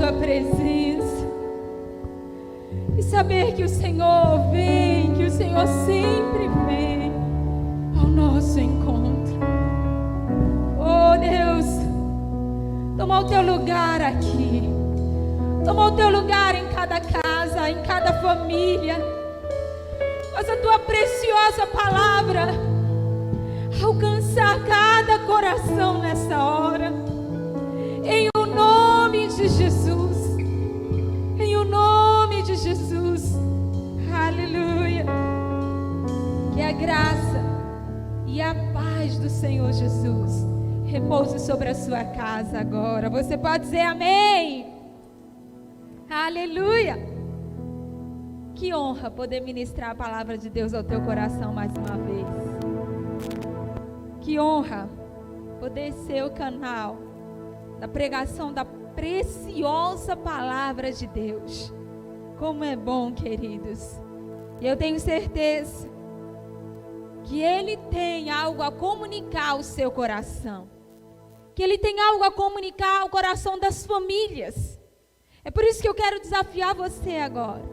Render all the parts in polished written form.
tua presença e saber que o Senhor vem, que o Senhor sempre vem ao nosso encontro. Oh Deus, toma o teu lugar aqui, toma o teu lugar em cada casa, em cada família. Faz a tua preciosa palavra alcançar cada coração nessa hora, em o nome de Jesus, em o nome de Jesus. Aleluia. Que a graça e a paz do Senhor Jesus repouse sobre a sua casa agora. Você pode dizer amém? Aleluia. Que honra poder ministrar a palavra de Deus ao teu coração mais uma vez. Que honra poder ser o canal da pregação da preciosa palavra de Deus. Como é bom, queridos. E eu tenho certeza que Ele tem algo a comunicar ao seu coração. Que Ele tem algo a comunicar ao coração das famílias. É por isso que eu quero desafiar você agora.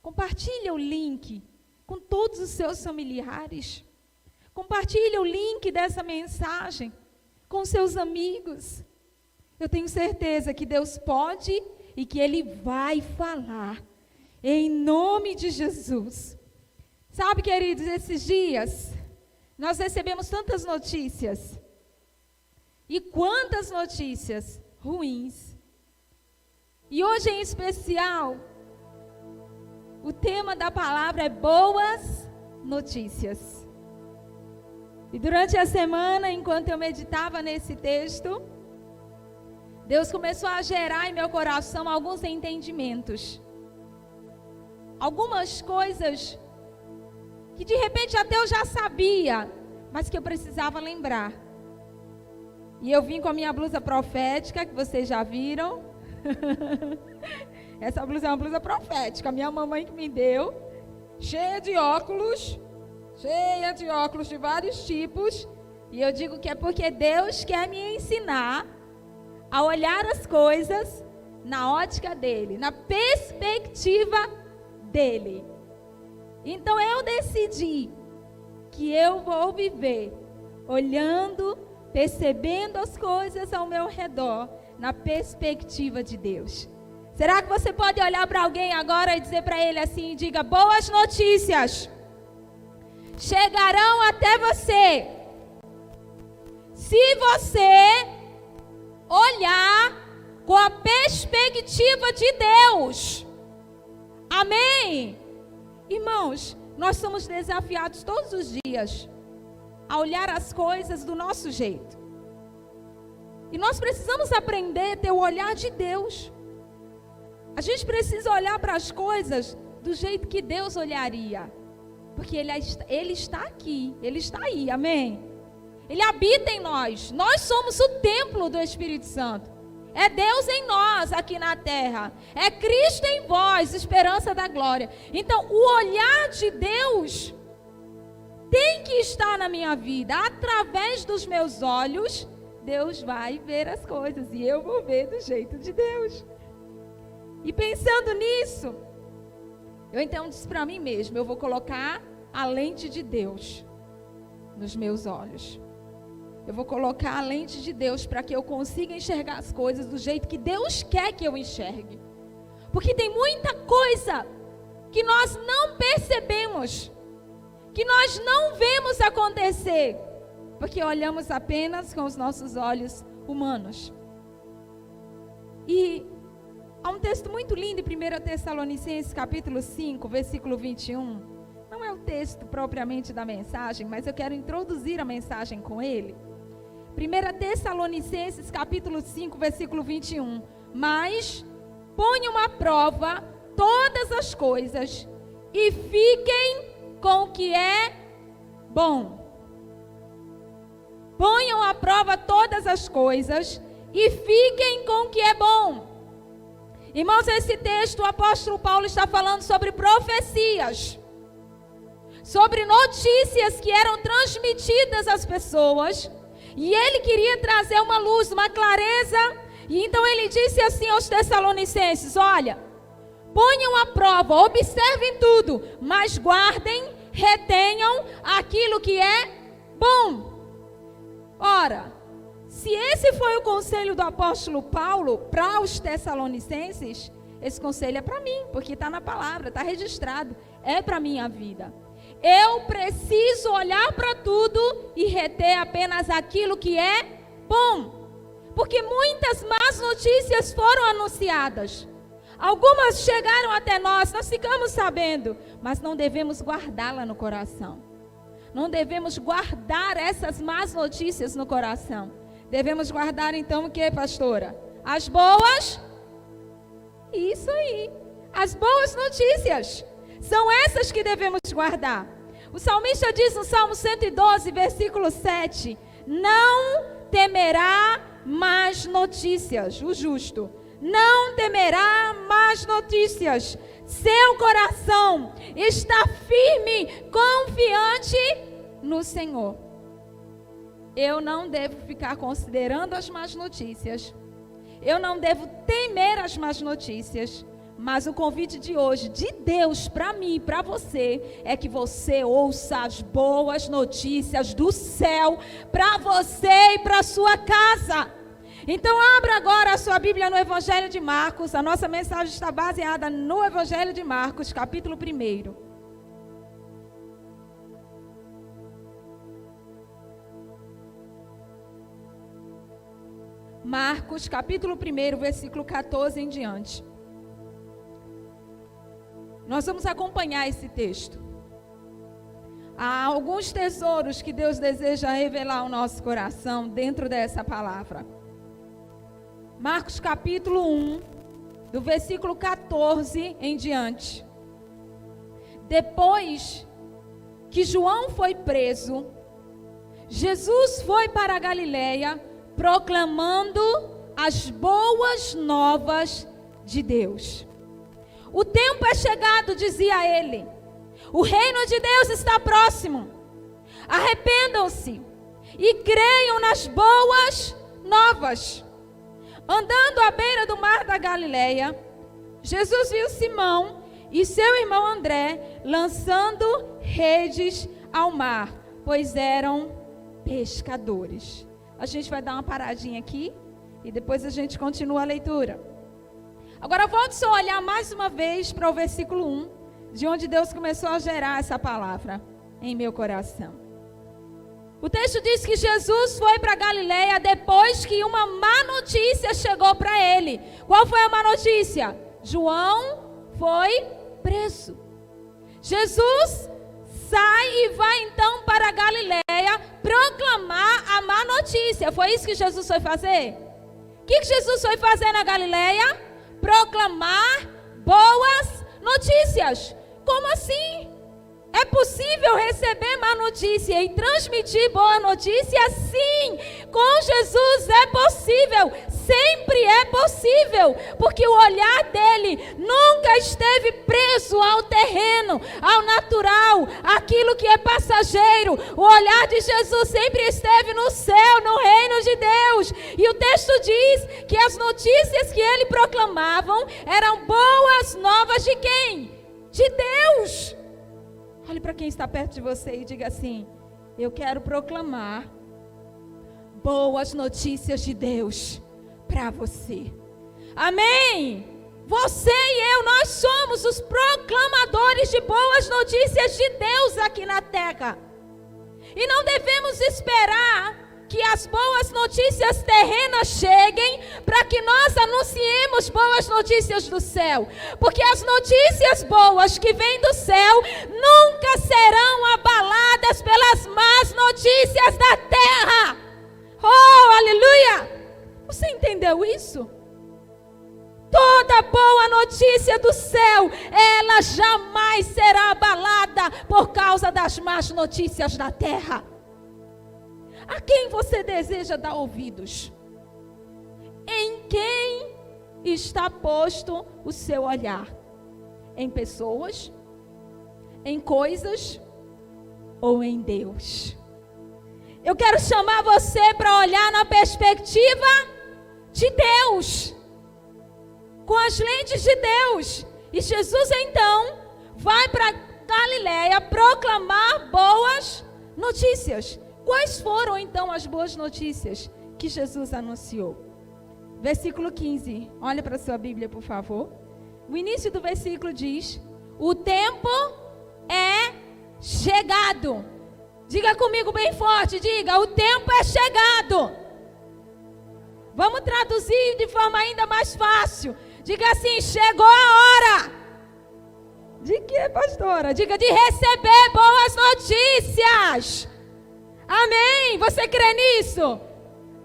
Compartilha o link com todos os seus familiares. Compartilha o link dessa mensagem com seus amigos. Eu tenho certeza que Deus pode e que Ele vai falar. Em nome de Jesus. Sabe, queridos, esses dias nós recebemos tantas notícias. E quantas notícias ruins. E hoje em especial, o tema da palavra é boas notícias. E durante a semana, enquanto eu meditava nesse texto, Deus começou a gerar em meu coração alguns entendimentos. Algumas coisas que de repente até eu já sabia, mas que eu precisava lembrar. E eu vim com a minha blusa profética, que vocês já viram. Essa blusa é uma blusa profética, a minha mamãe que me deu, cheia de óculos de vários tipos. E eu digo que é porque Deus quer me ensinar a olhar as coisas na ótica dele, na perspectiva dele. Então eu decidi que eu vou viver olhando, percebendo as coisas ao meu redor na perspectiva de Deus. Será que você pode olhar para alguém agora e dizer para ele assim, diga: boas notícias chegarão até você se você olhar com a perspectiva de Deus. Amém? Irmãos, nós somos desafiados todos os dias a olhar as coisas do nosso jeito. E nós precisamos aprender a ter o olhar de Deus. A gente precisa olhar para as coisas do jeito que Deus olharia. Porque Ele está aqui, Ele está aí, amém? Ele habita em nós. Nós somos o templo do Espírito Santo. É Deus em nós aqui na terra. É Cristo em vós, esperança da glória. Então, o olhar de Deus tem que estar na minha vida. Através dos meus olhos, Deus vai ver as coisas. E eu vou ver do jeito de Deus. E pensando nisso, eu então disse para mim mesmo, eu vou colocar a lente de Deus nos meus olhos. Eu vou colocar a lente de Deus para que eu consiga enxergar as coisas do jeito que Deus quer que eu enxergue. Porque tem muita coisa que nós não percebemos, que nós não vemos acontecer, porque olhamos apenas com os nossos olhos humanos. E há um texto muito lindo em 1 Tessalonicenses capítulo 5, versículo 21. Não é o texto propriamente da mensagem, mas eu quero introduzir a mensagem com ele. 1 Tessalonicenses capítulo 5, versículo 21. Mas ponham à prova todas as coisas e fiquem com o que é bom. Ponham à prova todas as coisas e fiquem com o que é bom. Irmãos, esse texto o apóstolo Paulo está falando sobre profecias, sobre notícias que eram transmitidas às pessoas, e ele queria trazer uma luz, uma clareza E então ele disse assim aos Tessalonicenses: olha, ponham à prova, observem tudo, mas guardem, retenham aquilo que é bom. Ora, se esse foi o conselho do apóstolo Paulo para os Tessalonicenses, esse conselho é para mim, porque está na palavra, está registrado, é para a minha vida. Eu preciso olhar para tudo e reter apenas aquilo que é bom, porque muitas más notícias foram anunciadas. Algumas chegaram até nós ficamos sabendo, mas não devemos guardá-la no coração. Não devemos guardar essas más notícias no coração. Devemos guardar então o que, pastora? As boas? Isso aí. As boas notícias. São essas que devemos guardar. O salmista diz no Salmo 112, versículo 7: não temerá más notícias, o justo. Não temerá más notícias. Seu coração está firme, confiante no Senhor. Eu não devo ficar considerando as más notícias. Eu não devo temer as más notícias. Mas o convite de hoje, de Deus para mim e para você, é que você ouça as boas notícias do céu para você e para a sua casa. Então abra agora a sua Bíblia no Evangelho de Marcos. A nossa mensagem está baseada no Evangelho de Marcos, capítulo 1. Marcos, capítulo 1, versículo 14 em diante. Nós vamos acompanhar esse texto. Há alguns tesouros que Deus deseja revelar ao nosso coração dentro dessa palavra. Marcos capítulo 1, do versículo 14 em diante. Depois que João foi preso, Jesus foi para a Galileia proclamando as boas novas de Deus. O tempo é chegado, dizia ele. O reino de Deus está próximo. Arrependam-se e creiam nas boas novas. Andando à beira do mar da Galileia, Jesus viu Simão e seu irmão André lançando redes ao mar, pois eram pescadores. A gente vai dar uma paradinha aqui e depois a gente continua a leitura. Agora volte seu olhar mais uma vez para o versículo 1, de onde Deus começou a gerar essa palavra em meu coração. O texto diz que Jesus foi para Galileia depois que uma má notícia chegou para ele. Qual foi a má notícia? João foi preso. Jesus sai e vai então para a Galileia proclamar a má notícia. Foi isso que Jesus foi fazer? O que Jesus foi fazer na Galileia? Proclamar boas notícias. Como assim? É possível receber má notícia e transmitir boa notícia? Sim, com Jesus é possível, sempre é possível, porque o olhar dele nunca esteve preso ao terreno, ao natural, aquilo que é passageiro. O olhar de Jesus sempre esteve no céu, no reino de Deus. E o texto diz que as notícias que ele proclamavam eram boas novas de quem? De Deus. Olhe para quem está perto de você e diga assim: eu quero proclamar boas notícias de Deus para você. Amém? Você e eu, nós somos os proclamadores de boas notícias de Deus aqui na terra. E não devemos esperar que as boas notícias terrenas cheguem para que nós anunciemos boas notícias do céu. Porque as notícias boas que vêm do céu nunca serão abaladas pelas más notícias da terra. Oh, aleluia! Você entendeu isso? Toda boa notícia do céu, ela jamais será abalada por causa das más notícias da terra. A quem você deseja dar ouvidos? Em quem está posto o seu olhar? Em pessoas? Em coisas? Ou em Deus? Eu quero chamar você para olhar na perspectiva de Deus, com as lentes de Deus. E Jesus então vai para Galileia proclamar boas notícias. Quais foram então as boas notícias que Jesus anunciou? Versículo 15, olha para a sua Bíblia, por favor. O início do versículo diz: o tempo é chegado. Diga comigo bem forte, diga: o tempo é chegado. Vamos traduzir de forma ainda mais fácil. Diga assim: chegou a hora. De quê, pastora? Diga: de receber boas notícias. Amém? Você crê nisso?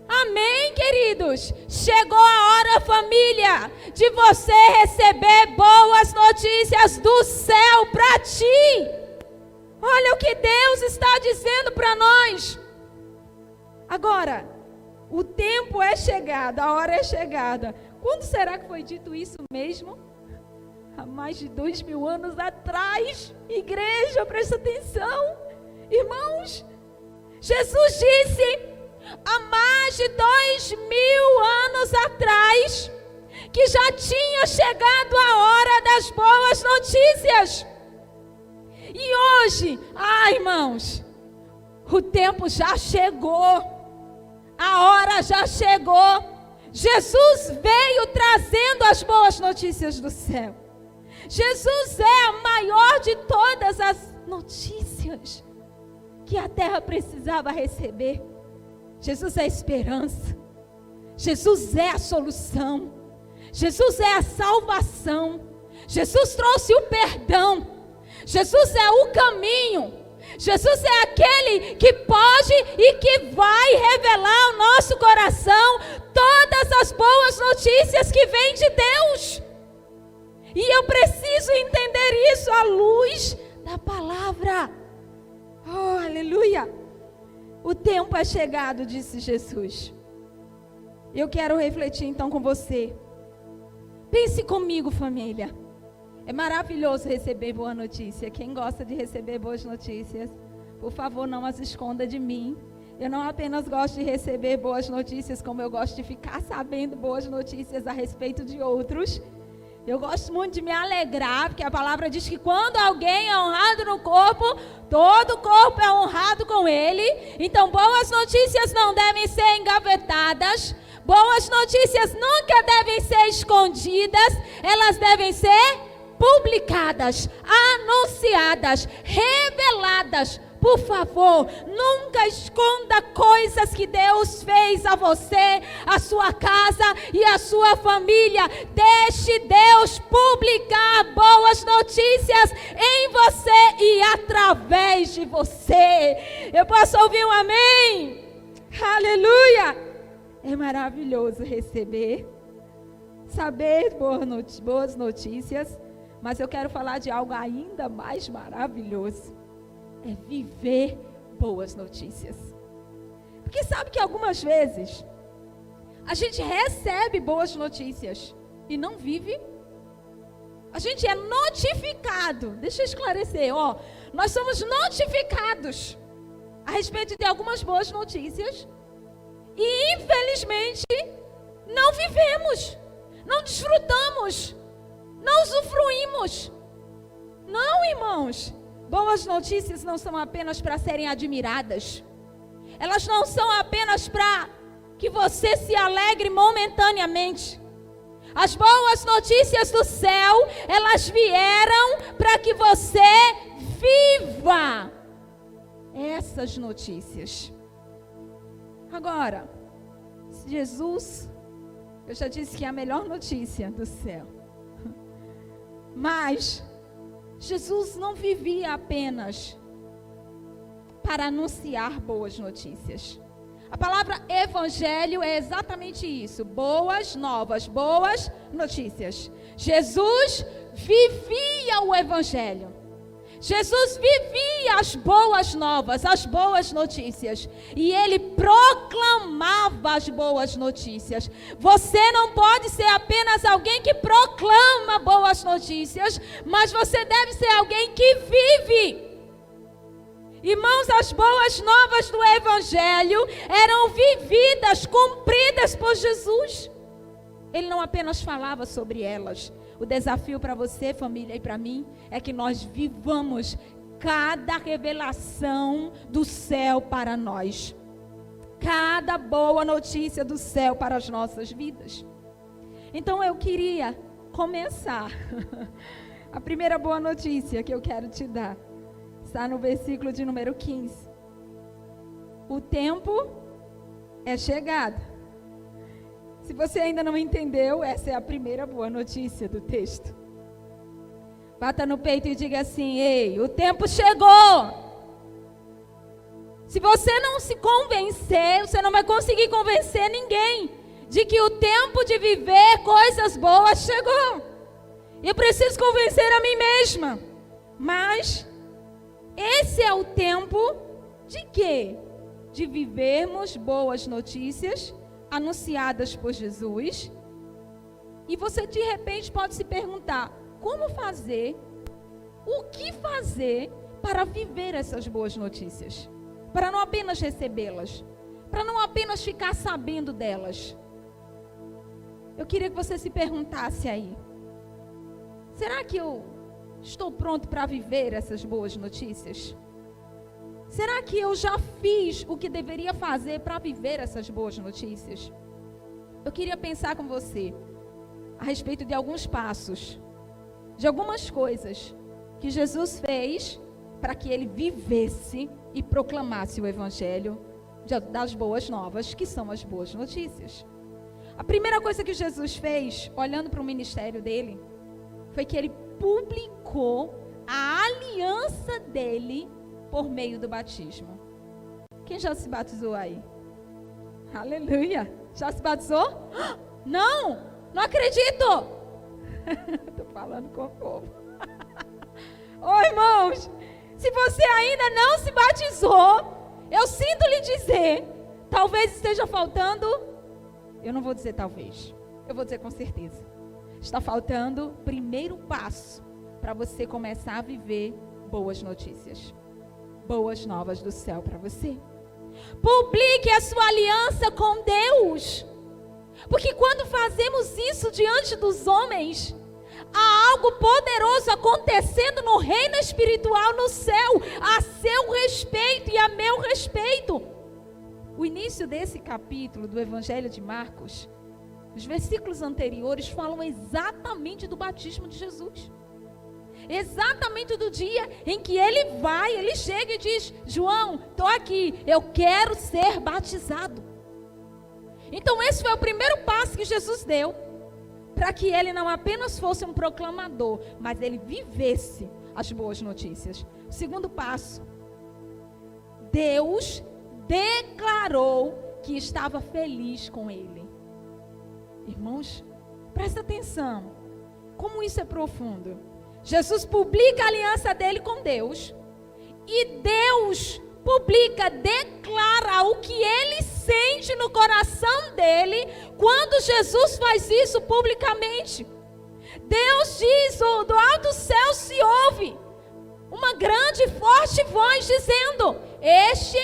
Amém, queridos? Chegou a hora, família, de você receber boas notícias do céu para ti. Olha o que Deus está dizendo para nós. Agora, o tempo é chegado, a hora é chegada. Quando será que foi dito isso mesmo? Há mais de 2000 anos atrás. Igreja, presta atenção. Irmãos, Jesus disse há mais de 2000 anos atrás que já tinha chegado a hora das boas notícias. E hoje, irmãos, o tempo já chegou, a hora já chegou. Jesus veio trazendo as boas notícias do céu. Jesus é a maior de todas as notícias que a terra precisava receber. Jesus é a esperança. Jesus é a solução. Jesus é a salvação. Jesus trouxe o perdão. Jesus é o caminho. Jesus é aquele que pode e que vai revelar ao nosso coração todas as boas notícias que vêm de Deus. E eu preciso entender isso à luz da palavra. Oh, aleluia! O tempo é chegado, disse Jesus. Eu quero refletir então com você. Pense comigo, família. É maravilhoso receber boa notícia. Quem gosta de receber boas notícias, por favor, não as esconda de mim. Eu não apenas gosto de receber boas notícias, como eu gosto de ficar sabendo boas notícias a respeito de outros. Eu gosto muito de me alegrar, porque a palavra diz que quando alguém é honrado no corpo, todo o corpo é honrado com ele. Então, boas notícias não devem ser engavetadas. Boas notícias nunca devem ser escondidas. Elas devem ser publicadas, anunciadas, reveladas. Por favor, nunca esconda coisas que Deus fez a você, a sua casa e a sua família. Deixe Deus publicar boas notícias em você e através de você. Eu posso ouvir um amém? Aleluia! É maravilhoso receber, saber boas notícias, mas eu quero falar de algo ainda mais maravilhoso. É viver boas notícias. Porque sabe que algumas vezes a gente recebe boas notícias e não vive. A gente é notificado. Deixa eu esclarecer, nós somos notificados a respeito de algumas boas notícias e infelizmente não vivemos, não desfrutamos, não usufruímos. Não, irmãos. Boas notícias não são apenas para serem admiradas. Elas não são apenas para que você se alegre momentaneamente. As boas notícias do céu, elas vieram para que você viva essas notícias. Agora, Jesus, eu já disse que é a melhor notícia do céu. Mas Jesus não vivia apenas para anunciar boas notícias. A palavra evangelho é exatamente isso. Boas novas, boas notícias. Jesus vivia o evangelho. Jesus vivia as boas novas, as boas notícias. E ele proclamava as boas notícias. Você não pode ser apenas alguém que proclama boas notícias, mas você deve ser alguém que vive. Irmãos, as boas novas do evangelho eram vividas, cumpridas por Jesus. Ele não apenas falava sobre elas. O desafio para você, família, e para mim, é que nós vivamos cada revelação do céu para nós. Cada boa notícia do céu para as nossas vidas. Então eu queria começar. A primeira boa notícia que eu quero te dar está no versículo de número 15. O tempo é chegado. Se você ainda não entendeu, essa é a primeira boa notícia do texto. Bata no peito e diga assim: ei, o tempo chegou. Se você não se convencer, você não vai conseguir convencer ninguém de que o tempo de viver coisas boas chegou. Eu preciso convencer a mim mesma. Mas esse é o tempo de quê? De vivermos boas notícias anunciadas por Jesus. E você de repente pode se perguntar: como fazer? O que fazer para viver essas boas notícias? Para não apenas recebê-las, para não apenas ficar sabendo delas. Eu queria que você se perguntasse aí: será que eu estou pronto para viver essas boas notícias? Será que eu já fiz o que deveria fazer para viver essas boas notícias? Eu queria pensar com você a respeito de alguns passos, de algumas coisas que Jesus fez para que ele vivesse e proclamasse o evangelho das boas novas, que são as boas notícias. A primeira coisa que Jesus fez, olhando para o ministério dele, foi que ele publicou a aliança dele por meio do batismo. Quem já se batizou aí? Aleluia! Já se batizou? Não! Não acredito! Estou falando com o povo. Ô irmãos, se você ainda não se batizou, eu sinto lhe dizer, talvez esteja faltando, eu não vou dizer talvez, eu vou dizer com certeza. Está faltando o primeiro passo para você começar a viver boas notícias. Boas novas do céu para você. Publique a sua aliança com Deus. Porque quando fazemos isso diante dos homens, há algo poderoso acontecendo no reino espiritual no céu, a seu respeito e a meu respeito. O início desse capítulo do Evangelho de Marcos, os versículos anteriores falam exatamente do batismo de Jesus. Exatamente do dia em que ele chega e diz: João, estou aqui, eu quero ser batizado. Então esse foi o primeiro passo que Jesus deu, para que ele não apenas fosse um proclamador, mas ele vivesse as boas notícias. O segundo passo, Deus declarou que estava feliz com ele. Irmãos, presta atenção, como isso é profundo. Jesus publica a aliança dele com Deus, e Deus publica, declara o que ele sente no coração dele, quando Jesus faz isso publicamente. Deus diz, do alto céu se ouve uma grande e forte voz dizendo: este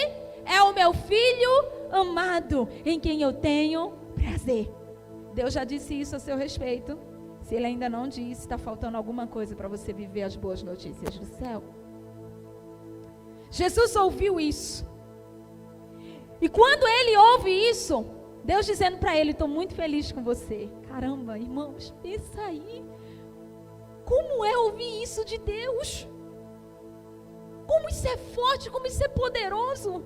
é o meu filho amado, em quem eu tenho prazer. Deus já disse isso a seu respeito. Se ele ainda não disse, está faltando alguma coisa para você viver as boas notícias do céu. Jesus ouviu isso. E quando ele ouve isso, Deus dizendo para ele: estou muito feliz com você. Caramba, irmãos, pensa aí. Como é ouvir isso de Deus? Como isso é forte, como isso é poderoso.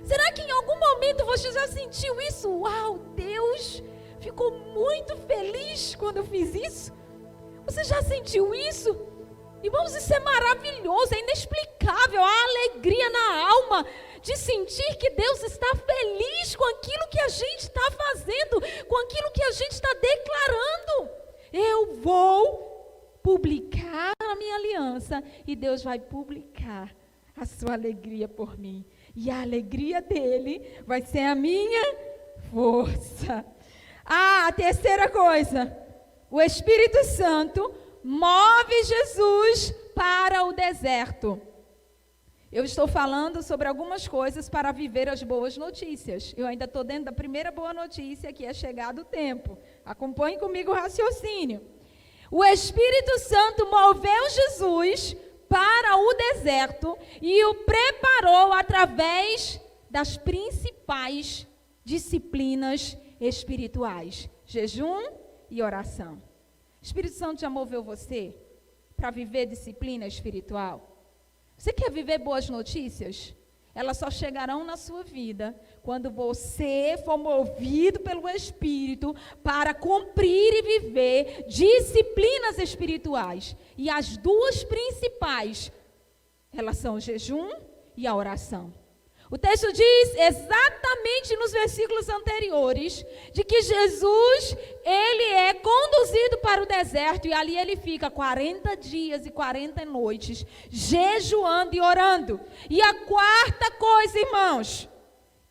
Será que em algum momento você já sentiu isso? Uau, Deus ficou muito feliz quando eu fiz isso. Você já sentiu isso? Irmãos, isso é maravilhoso, é inexplicável. A alegria na alma de sentir que Deus está feliz com aquilo que a gente está fazendo, com aquilo que a gente está declarando. Eu vou publicar a minha aliança e Deus vai publicar a sua alegria por mim. E a alegria dele vai ser a minha força. A terceira coisa, o Espírito Santo move Jesus para o deserto. Eu estou falando sobre algumas coisas para viver as boas notícias. Eu ainda estou dentro da primeira boa notícia, que é chegado o tempo. Acompanhe comigo o raciocínio. O Espírito Santo moveu Jesus para o deserto e o preparou através das principais disciplinas espirituais: jejum e oração. O Espírito Santo já moveu você para viver disciplina espiritual? Você quer viver boas notícias? Elas só chegarão na sua vida quando você for movido pelo Espírito para cumprir e viver disciplinas espirituais. E as duas principais, elas são o jejum e a oração. O texto diz exatamente nos versículos anteriores de que Jesus, ele é conduzido para o deserto e ali ele fica 40 dias e 40 noites jejuando e orando. E a quarta coisa, irmãos,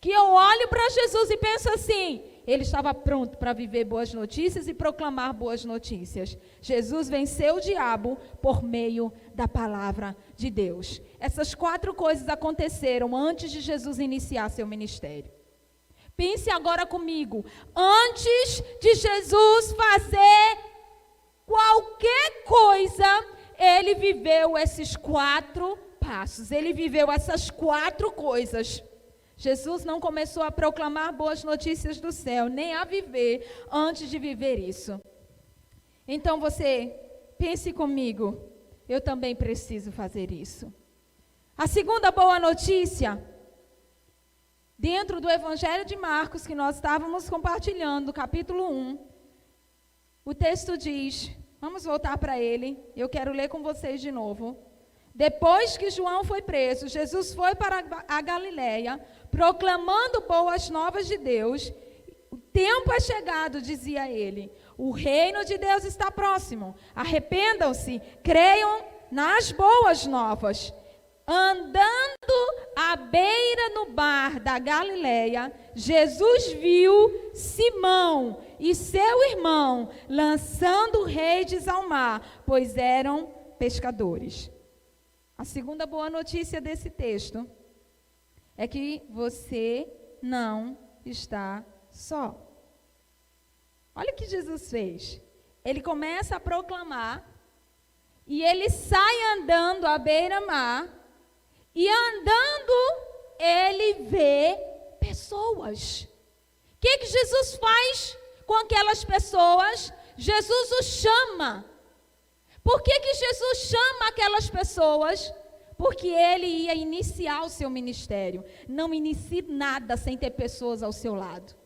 que eu olho para Jesus e penso assim: ele estava pronto para viver boas notícias e proclamar boas notícias. Jesus venceu o diabo por meio da palavra de Deus. Essas 4 coisas aconteceram antes de Jesus iniciar seu ministério. Pense agora comigo. Antes de Jesus fazer qualquer coisa, ele viveu esses 4 passos. Ele viveu essas 4 coisas. Jesus não começou a proclamar boas notícias do céu, nem a viver antes de viver isso. Então você, pense comigo, eu também preciso fazer isso. A segunda boa notícia, dentro do Evangelho de Marcos, que nós estávamos compartilhando, capítulo 1, o texto diz, vamos voltar para ele, eu quero ler com vocês de novo. Depois que João foi preso, Jesus foi para a Galileia, proclamando boas novas de Deus. O tempo é chegado, dizia ele. O reino de Deus está próximo. Arrependam-se, creiam nas boas novas. Andando à beira no mar da Galileia, Jesus viu Simão e seu irmão lançando redes ao mar, pois eram pescadores. A segunda boa notícia desse texto é que você não está só. Olha o que Jesus fez. Ele começa a proclamar e ele sai andando à beira-mar e andando ele vê pessoas. O que Jesus faz com aquelas pessoas? Jesus os chama. Por que Jesus chama aquelas pessoas? Porque ele ia iniciar o seu ministério. Não inicie nada sem ter pessoas ao seu lado.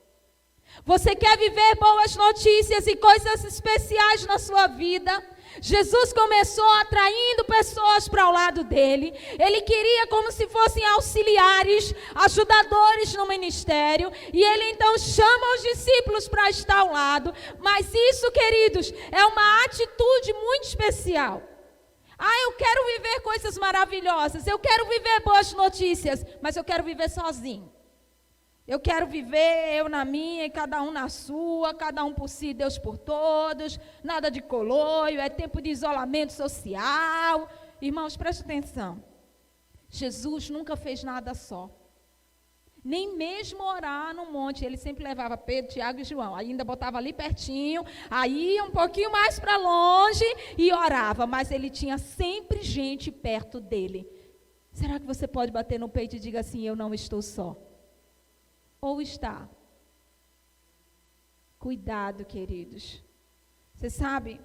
Você quer viver boas notícias e coisas especiais na sua vida? Jesus começou atraindo pessoas para o lado dele. Ele queria como se fossem auxiliares, ajudadores no ministério. E ele então chama os discípulos para estar ao lado. Mas isso, queridos, é uma atitude muito especial. Eu quero viver coisas maravilhosas. Eu quero viver boas notícias. Mas eu quero viver sozinho. Eu quero viver eu na minha e cada um na sua, cada um por si, Deus por todos, nada de coloio, é tempo de isolamento social. Irmãos, preste atenção. Jesus nunca fez nada só. Nem mesmo orar no monte, ele sempre levava Pedro, Tiago e João. Ainda botava ali pertinho, aí ia um pouquinho mais para longe e orava. Mas ele tinha sempre gente perto dele. Será que você pode bater no peito e diga assim, eu não estou só? Ou está? Cuidado, queridos. Você sabe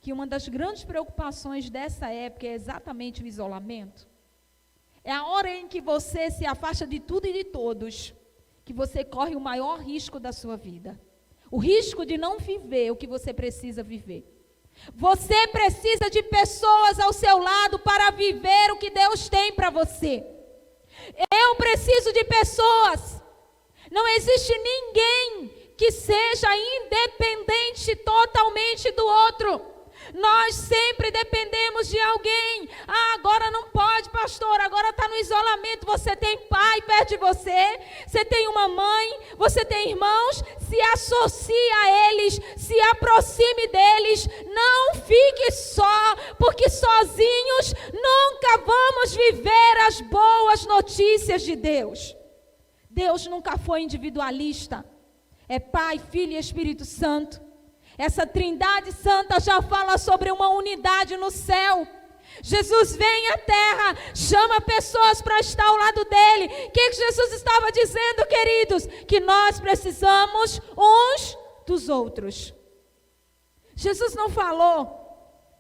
que uma das grandes preocupações dessa época é exatamente o isolamento? É a hora em que você se afasta de tudo e de todos, que você corre o maior risco da sua vida. O risco de não viver o que você precisa viver. Você precisa de pessoas ao seu lado para viver o que Deus tem para você. Eu preciso de pessoas. Não existe ninguém que seja independente totalmente do outro. Nós sempre dependemos de alguém. Agora não pode, pastor, agora está no isolamento. Você tem pai perto de você, você tem uma mãe, você tem irmãos. Se associe a eles, se aproxime deles. Não fique só, porque sozinhos nunca vamos viver as boas notícias de Deus. Deus nunca foi individualista. É Pai, Filho e Espírito Santo. Essa Trindade Santa já fala sobre uma unidade no céu. Jesus vem à terra, chama pessoas para estar ao lado dele. O que Jesus estava dizendo, queridos? Que nós precisamos uns dos outros. Jesus não falou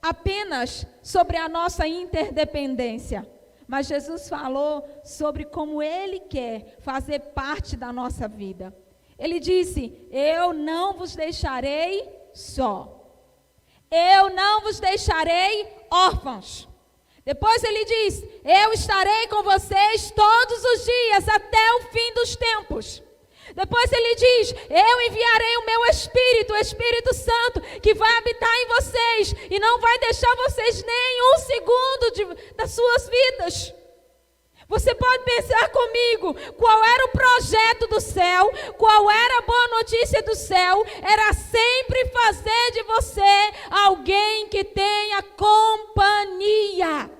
apenas sobre a nossa interdependência, mas Jesus falou sobre como ele quer fazer parte da nossa vida. Ele disse: eu não vos deixarei só. Eu não vos deixarei órfãos. Depois ele diz: eu estarei com vocês todos os dias até o fim dos tempos. Depois ele diz: eu enviarei o meu Espírito, o Espírito Santo, que vai habitar em vocês e não vai deixar vocês nem um segundo das suas vidas. Você pode pensar comigo, qual era o projeto do céu, qual era a boa notícia do céu? Era sempre fazer de você alguém que tenha companhia.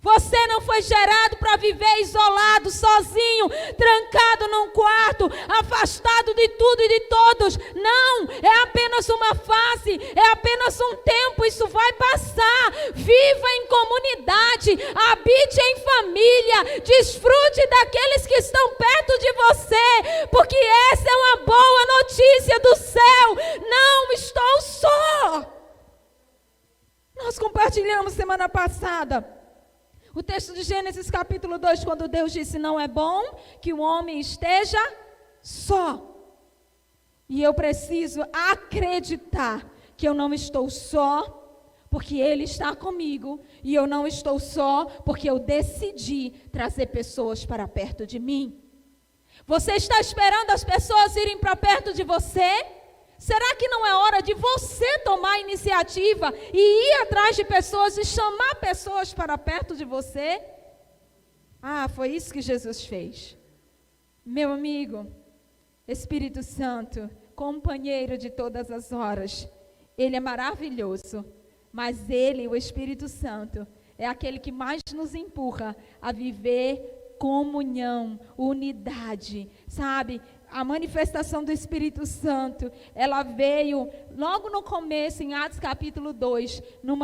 Você não foi gerado para viver isolado, sozinho, trancado num quarto, afastado de tudo e de todos. Não, é apenas uma fase, é apenas um tempo, isso vai passar. Viva em comunidade, habite em família, desfrute daqueles que estão perto de você, porque essa é uma boa notícia do céu. Não estou só. Nós compartilhamos semana passada o texto de Gênesis capítulo 2, quando Deus disse: não é bom que o homem esteja só. E eu preciso acreditar que eu não estou só, porque Ele está comigo. E eu não estou só, porque eu decidi trazer pessoas para perto de mim. Você está esperando as pessoas irem para perto de você? Será que não é hora de você tomar a iniciativa e ir atrás de pessoas e chamar pessoas para perto de você? Ah, foi isso que Jesus fez. Meu amigo, Espírito Santo, companheiro de todas as horas, Ele é maravilhoso, mas Ele, o Espírito Santo, é aquele que mais nos empurra a viver comunhão, unidade, sabe? A manifestação do Espírito Santo, ela veio logo no começo, em Atos capítulo 2, num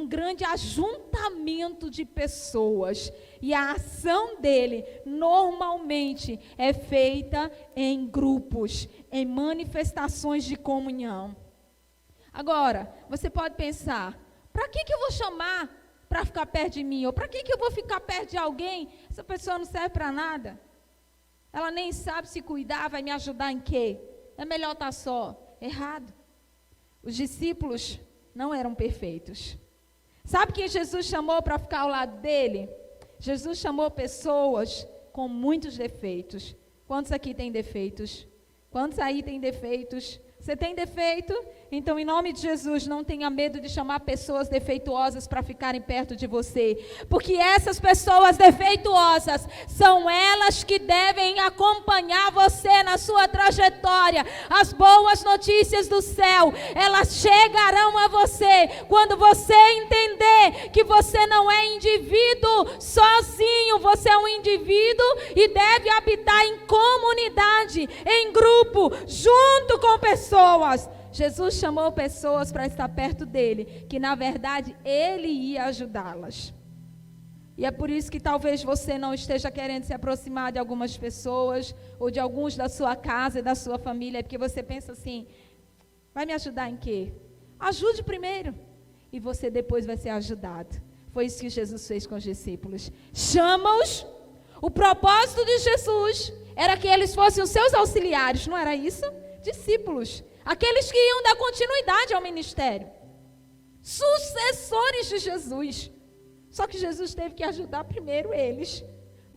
grande ajuntamento de pessoas. E a ação dele, normalmente, é feita em grupos, em manifestações de comunhão. Agora, você pode pensar: para que eu vou chamar para ficar perto de mim? Ou para que eu vou ficar perto de alguém? Essa pessoa não serve para nada. Ela nem sabe se cuidar, vai me ajudar em quê? É melhor estar só. Errado. Os discípulos não eram perfeitos. Sabe quem Jesus chamou para ficar ao lado dele? Jesus chamou pessoas com muitos defeitos. Quantos aqui têm defeitos? Quantos aí têm defeitos? Você tem defeito? Então, em nome de Jesus, não tenha medo de chamar pessoas defeituosas para ficarem perto de você. Porque essas pessoas defeituosas são elas que devem acompanhar você na sua trajetória. As boas notícias do céu, elas chegarão a você quando você entender que você não é indivíduo sozinho. Você é um indivíduo e deve habitar em comunidade, em grupo, junto com pessoas. Jesus chamou pessoas para estar perto dele, que na verdade ele ia ajudá-las. E é por isso que talvez você não esteja querendo se aproximar de algumas pessoas, ou de alguns da sua casa e da sua família, porque você pensa assim: vai me ajudar em quê? Ajude primeiro, e você depois vai ser ajudado. Foi isso que Jesus fez com os discípulos. Chama-os. O propósito de Jesus era que eles fossem os seus auxiliares, não era isso? Discípulos. Aqueles que iam dar continuidade ao ministério. Sucessores de Jesus. Só que Jesus teve que ajudar primeiro eles.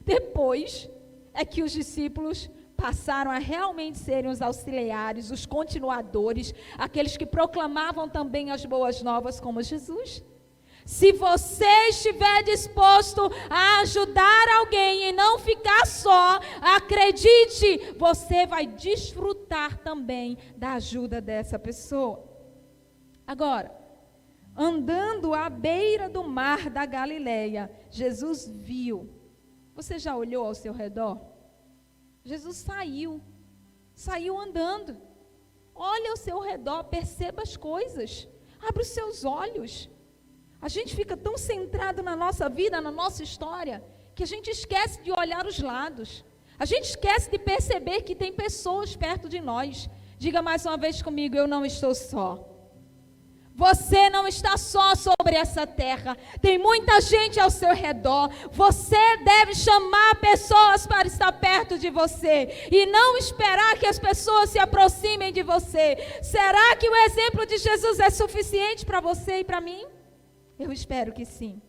Depois é que os discípulos passaram a realmente serem os auxiliares, os continuadores, aqueles que proclamavam também as boas novas como Jesus. Se você estiver disposto a ajudar alguém e não ficar só, acredite, você vai desfrutar também da ajuda dessa pessoa. Agora, andando à beira do mar da Galileia, Jesus viu. Você já olhou ao seu redor? Jesus saiu andando. Olha ao seu redor, perceba as coisas. Abre os seus olhos. A gente fica tão centrado na nossa vida, na nossa história, que a gente esquece de olhar os lados. A gente esquece de perceber que tem pessoas perto de nós. Diga mais uma vez comigo, eu não estou só. Você não está só sobre essa terra. Tem muita gente ao seu redor. Você deve chamar pessoas para estar perto de você. E não esperar que as pessoas se aproximem de você. Será que o exemplo de Jesus é suficiente para você e para mim? Eu espero que sim.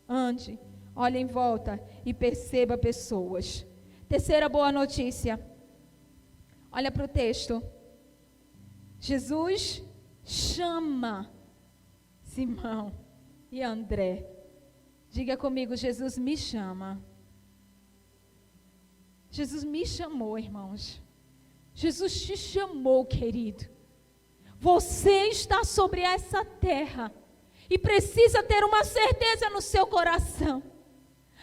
Ande, olhe em volta e perceba pessoas. Terceira boa notícia. Olha para o texto. Jesus chama Simão e André. Diga comigo, Jesus me chama. Jesus me chamou, irmãos. Jesus te chamou, querido. Você está sobre essa terra e precisa ter uma certeza no seu coração.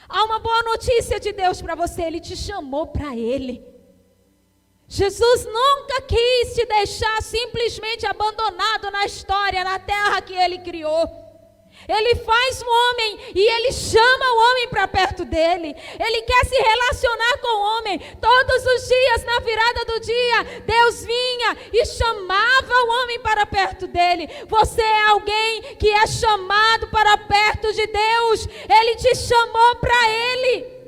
Há uma boa notícia de Deus para você, Ele te chamou para Ele. Jesus nunca quis te deixar simplesmente abandonado na história, na terra que Ele criou. Ele faz um homem e Ele chama o homem para perto dEle. Ele quer se relacionar com o homem. Todos os dias, na virada do dia, Deus vinha e chamava o homem para perto dEle. Você é alguém que é chamado para perto de Deus. Ele te chamou para Ele.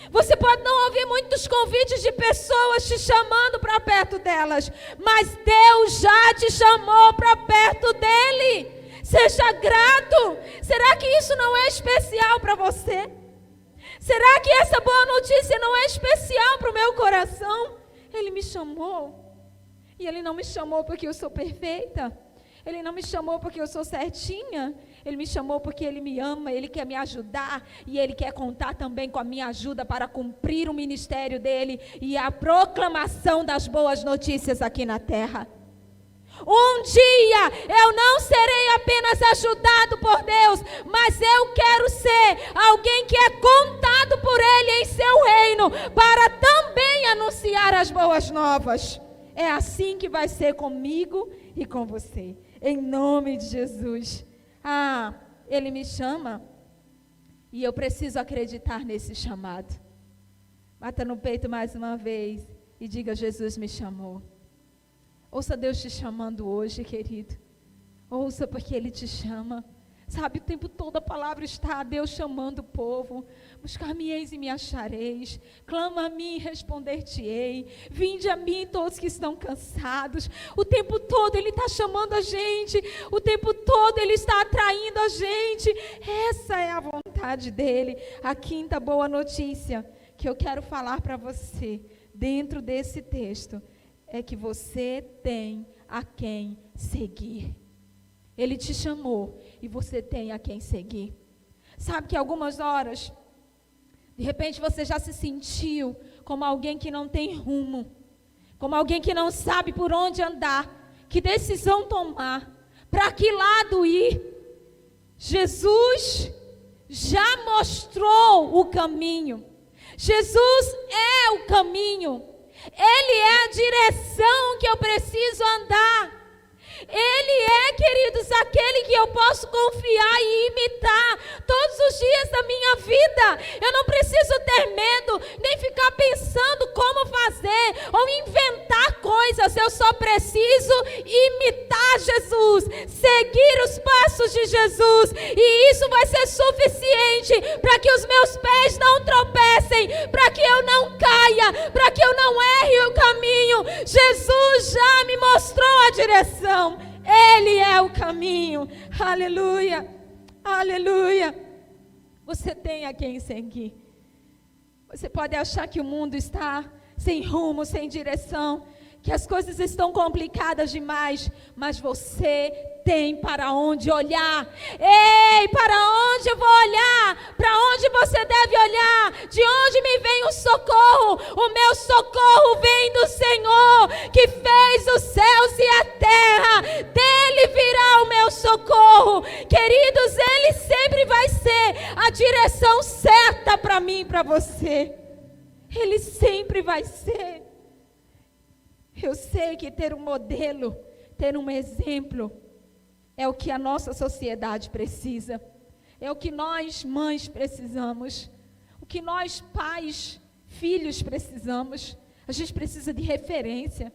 Você pode não ouvir muitos convites de pessoas te chamando para perto delas, mas Deus já te chamou para perto dEle. Seja grato. Será que isso não é especial para você? Será que essa boa notícia não é especial para o meu coração? Ele me chamou. E Ele não me chamou porque eu sou perfeita. Ele não me chamou porque eu sou certinha. Ele me chamou porque Ele me ama, Ele quer me ajudar. E Ele quer contar também com a minha ajuda para cumprir o ministério dEle e a proclamação das boas notícias aqui na terra. Um dia eu não serei apenas ajudado por Deus, mas eu quero ser alguém que é contado por Ele em seu reino, para também anunciar as boas novas. É assim que vai ser comigo e com você, em nome de Jesus. Ele me chama e eu preciso acreditar nesse chamado. Bata no peito mais uma vez e diga: Jesus me chamou. Ouça Deus te chamando hoje, querido. Ouça, porque Ele te chama. Sabe, o tempo todo a palavra está: Deus chamando o povo. Buscar-me-eis e me achareis. Clama a mim e responder-te-ei. Vinde a mim todos que estão cansados. O tempo todo Ele está chamando a gente. O tempo todo Ele está atraindo a gente. Essa é a vontade dEle. A quinta boa notícia que eu quero falar para você, dentro desse texto, é que você tem a quem seguir. Ele te chamou e você tem a quem seguir. Sabe que algumas horas, de repente você já se sentiu como alguém que não tem rumo, como alguém que não sabe por onde andar, que decisão tomar, para que lado ir. Jesus já mostrou o caminho. Jesus é o caminho. Ele é a direção que eu preciso andar. Ele é, queridos, aquele que eu posso confiar e imitar todos os dias da minha vida. Eu não preciso ter medo, nem ficar pensando como fazer ou inventar coisas. Eu só preciso imitar Jesus, seguir os passos de Jesus, e isso vai ser suficiente para que os meus pés não tropecem, para que eu não caia, para que eu não erre o caminho. Jesus já me mostrou a direção. Ele é o caminho. Aleluia, aleluia. Você tem a quem seguir. Você pode achar que o mundo está sem rumo, sem direção, que as coisas estão complicadas demais, mas você tem para onde olhar. Ei, para onde eu vou olhar? Para onde você deve olhar? De onde me vem o socorro? O meu socorro vem do Senhor, que fez os céus e a terra. Dele virá o meu socorro. Queridos, Ele sempre vai ser a direção certa para mim e para você. Ele sempre vai ser. Eu sei que ter um modelo, ter um exemplo, é o que a nossa sociedade precisa. É o que nós, mães, precisamos. O que nós, pais, filhos, precisamos. A gente precisa de referência.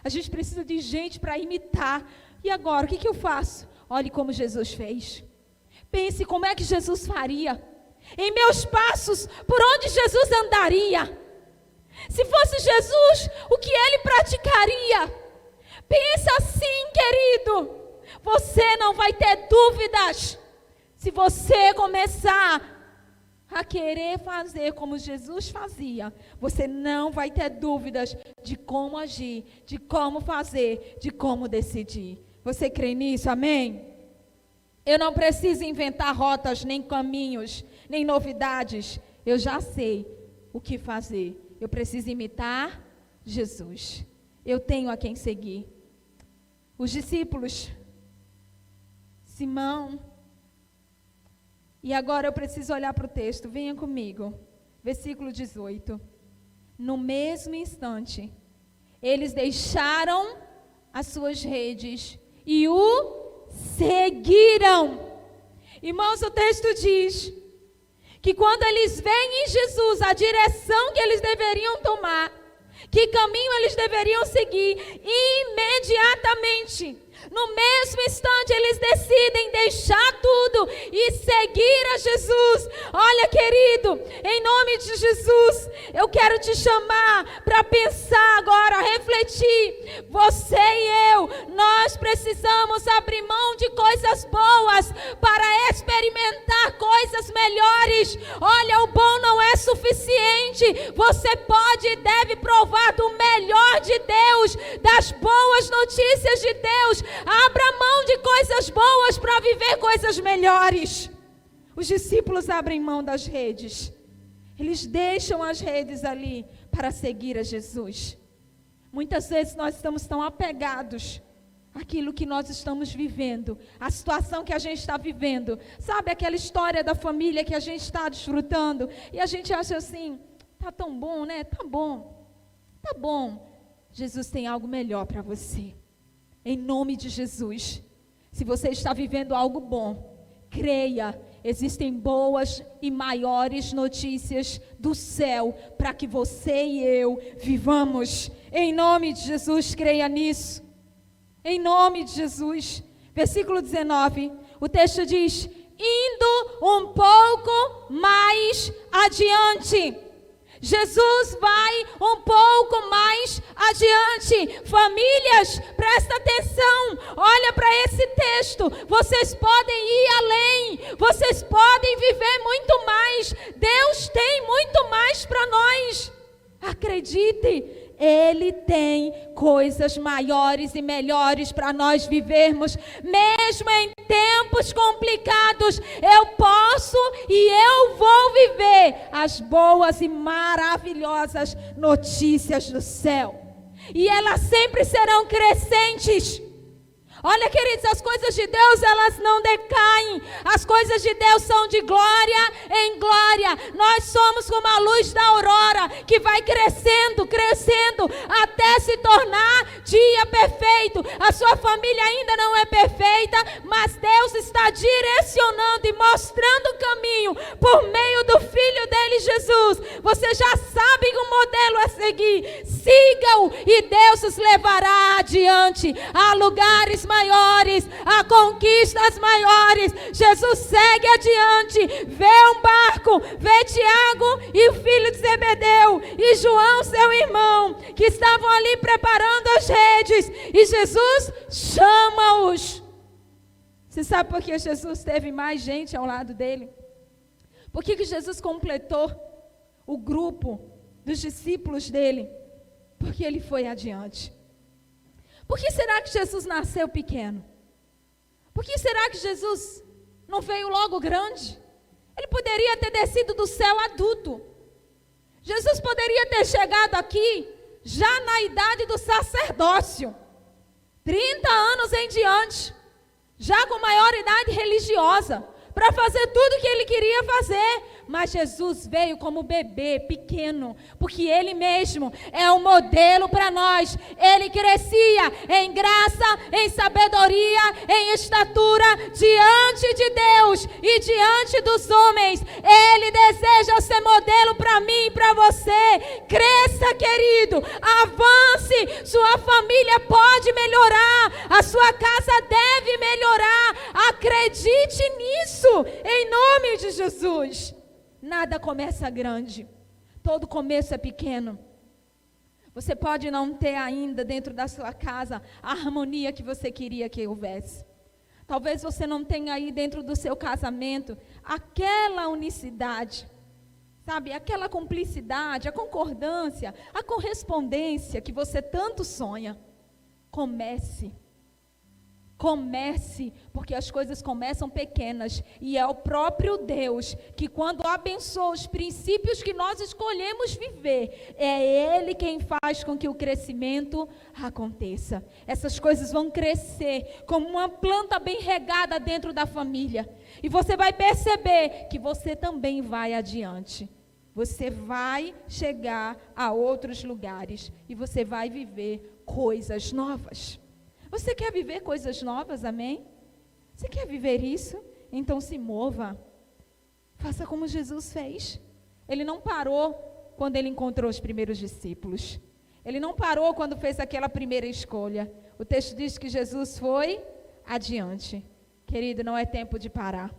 A gente precisa de gente para imitar. E agora, o que eu faço? Olhe como Jesus fez. Pense como é que Jesus faria. Em meus passos, por onde Jesus andaria. Se fosse Jesus, o que ele praticaria? Pensa assim, querido. Você não vai ter dúvidas. Se você começar a querer fazer como Jesus fazia, você não vai ter dúvidas de como agir, de como fazer, de como decidir. Você crê nisso? Amém? Eu não preciso inventar rotas, nem caminhos, nem novidades. Eu já sei o que fazer. Eu preciso imitar Jesus. Eu tenho a quem seguir. Os discípulos, Simão. E agora eu preciso olhar para o texto. Venha comigo. Versículo 18. No mesmo instante, eles deixaram as suas redes e o seguiram. Irmãos, o texto diz que quando eles veem em Jesus a direção que eles deveriam tomar, que caminho eles deveriam seguir, imediatamente, no mesmo instante, eles decidem deixar tudo e seguir a Jesus. Olha, querido, em nome de Jesus, eu quero te chamar para pensar agora, refletir. Você e eu, nós precisamos abrir mão de coisas boas para experimentar coisas melhores. Olha, o bom não é suficiente. Você pode e deve provar do melhor de Deus, das boas notícias de Deus. Abra mão de coisas boas para viver coisas melhores. Os discípulos abrem mão das redes. Eles deixam as redes ali para seguir a Jesus. Muitas vezes nós estamos tão apegados àquilo que nós estamos vivendo, à situação que a gente está vivendo. Sabe aquela história da família que a gente está desfrutando? E a gente acha assim, tá tão bom, né? Tá bom. Tá bom. Jesus tem algo melhor para você. Em nome de Jesus, se você está vivendo algo bom, creia, existem boas e maiores notícias do céu para que você e eu vivamos. Em nome de Jesus, creia nisso. Em nome de Jesus. Versículo 19, o texto diz: indo um pouco mais adiante. Jesus vai um pouco mais adiante. Famílias, presta atenção. Olha para esse texto. Vocês podem ir além. Vocês podem viver muito mais. Deus tem muito mais para nós. Acredite. Ele tem coisas maiores e melhores para nós vivermos. Mesmo em tempos complicados, eu posso e eu vou viver as boas e maravilhosas notícias do céu. E elas sempre serão crescentes. Olha, queridos, as coisas de Deus, elas não decaem. As coisas de Deus são de glória em glória. Nós somos como a luz da aurora, que vai crescendo, crescendo, até se tornar dia perfeito. A sua família ainda não é perfeita, mas Deus está direcionando e mostrando o caminho por meio do Filho dele, Jesus. Você já sabe o modelo a seguir. Siga-o e Deus os levará adiante a lugares maiores, a conquistas maiores. Jesus segue adiante, vê um barco, vê Tiago e o filho de Zebedeu e João, seu irmão, que estavam ali preparando as redes, e Jesus chama-os. Você sabe por que Jesus teve mais gente ao lado dele? Por que Jesus completou o grupo dos discípulos dele? Porque ele foi adiante. Por que será que Jesus nasceu pequeno? Por que será que Jesus não veio logo grande? Ele poderia ter descido do céu adulto. Jesus poderia ter chegado aqui já na idade do sacerdócio, 30 anos em diante, já com maioridade religiosa, para fazer tudo o que ele queria fazer, Mas Jesus veio como bebê pequeno, porque Ele mesmo é um modelo para nós. Ele crescia em graça, em sabedoria, em estatura diante de Deus e diante dos homens. Ele deseja ser modelo para mim e para você. Cresça, querido, avance. Sua família pode melhorar, a sua casa deve melhorar. Acredite nisso, em nome de Jesus. Nada começa grande, todo começo é pequeno. Você pode não ter ainda dentro da sua casa a harmonia que você queria que houvesse. Talvez você não tenha aí dentro do seu casamento aquela unicidade, sabe, aquela cumplicidade, a concordância, a correspondência que você tanto sonha. Comece, porque as coisas começam pequenas, e é o próprio Deus que, quando abençoa os princípios que nós escolhemos viver, é Ele quem faz com que o crescimento aconteça. Essas coisas vão crescer como uma planta bem regada dentro da família, e você vai perceber que você também vai adiante. Você vai chegar a outros lugares, e você vai viver coisas novas. Você quer viver coisas novas, amém? Você quer viver isso? Então se mova. Faça como Jesus fez. Ele não parou quando ele encontrou os primeiros discípulos. Ele não parou quando fez aquela primeira escolha. O texto diz que Jesus foi adiante. Querido, não é tempo de parar.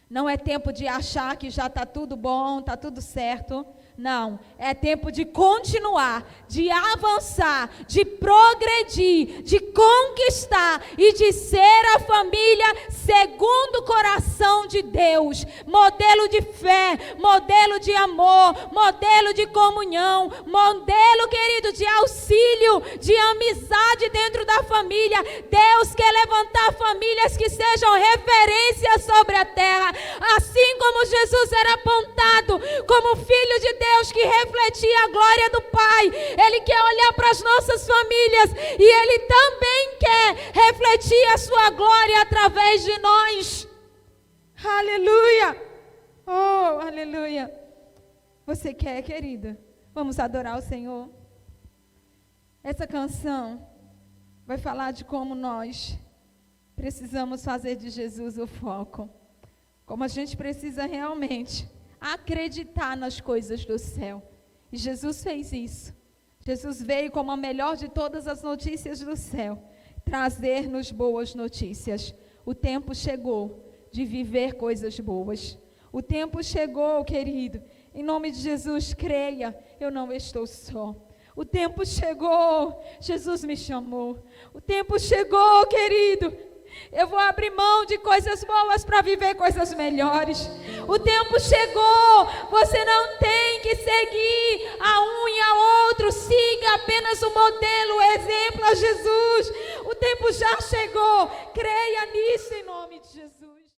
Não é tempo de achar que já está tudo bom, está tudo certo. Não, é tempo de continuar, de avançar, de progredir, de conquistar e de ser a família segundo o coração de Deus. Modelo de fé, modelo de amor, modelo de comunhão, modelo, querido, de auxílio, de amizade dentro da família. Deus quer levantar famílias que sejam referências sobre a terra, assim como Jesus era apontado como filho de Deus que refletia a glória do Pai. Ele quer olhar para as nossas famílias e Ele também quer refletir a sua glória através de nós. Aleluia! Oh, aleluia! Você quer, querida? Vamos adorar o Senhor. Essa canção vai falar de como nós precisamos fazer de Jesus o foco. Como a gente precisa realmente acreditar nas coisas do céu. E Jesus fez isso. Jesus veio como a melhor de todas as notícias do céu, trazer-nos boas notícias. O tempo chegou de viver coisas boas. O tempo chegou, querido. Em nome de Jesus, creia, eu não estou só. O tempo chegou, Jesus me chamou. O tempo chegou, querido. Eu vou abrir mão de coisas boas para viver coisas melhores. O tempo chegou. Você não tem que seguir a um e a outro. Siga apenas o modelo, o exemplo a Jesus. O tempo já chegou. Creia nisso em nome de Jesus.